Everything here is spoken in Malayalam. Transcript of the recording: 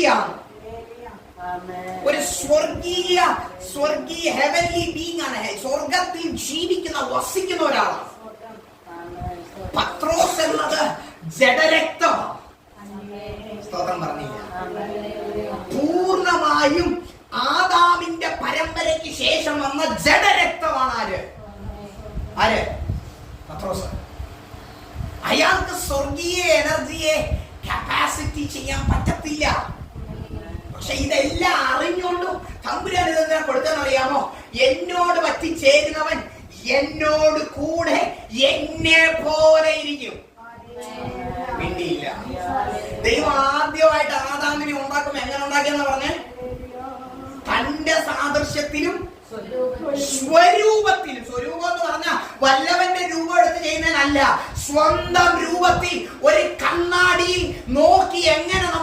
വ്യക്തിയാണ്. ഒരു സ്വർഗീയ ഹെവൻലി ബീങ് ആണ്. സ്വർഗത്തിൽ ജീവിക്കുന്ന വസിക്കുന്ന ഒരാളാണ്. പത്രോസ് എന്നത് ജഡരക്തമാണ്. സ്തോത്രം പറഞ്ഞില്ല. പൂർണ്ണമായും ആദാമിന്റെ പരമ്പരയ്ക്ക് ശേഷം വന്ന ജഡരക്തമാണ് ആര്? പത്രോസ്. അയാൾക്ക് സ്വർഗീയ എനർജിയെ കപ്പാസിറ്റി ചെയ്യാൻ പറ്റത്തില്ല. പക്ഷെ ഇതെല്ലാം അറിഞ്ഞുകൊണ്ടും തമ്പുരാൻ ഇതെന്താ കൊടുത്തെന്നറിയാമോ? എന്നോട് പറ്റിച്ചേരുന്നവൻ എന്നോട് കൂടെ എന്നെ പോലെ ഇരിക്കും. മിണ്ടിയില്ല. ദൈവം ആദ്യമായിട്ട് ആദാമിനെ ഉണ്ടാക്കും. എങ്ങനെ ഉണ്ടാക്കിയെന്ന് പറഞ്ഞേ? തന്റെ സാദൃശ്യത്തിലും സ്വരൂപത്തിലും. സ്വരൂപം എന്ന് പറഞ്ഞാൽ വല്ലവന്റെ രൂപം എടുത്ത് ചെയ്യുന്നതിനല്ല, സ്വന്തം രൂപത്തിൽ ഒരു കണ്ണാടിയിൽ നോക്കി എങ്ങനെ നമ്മൾ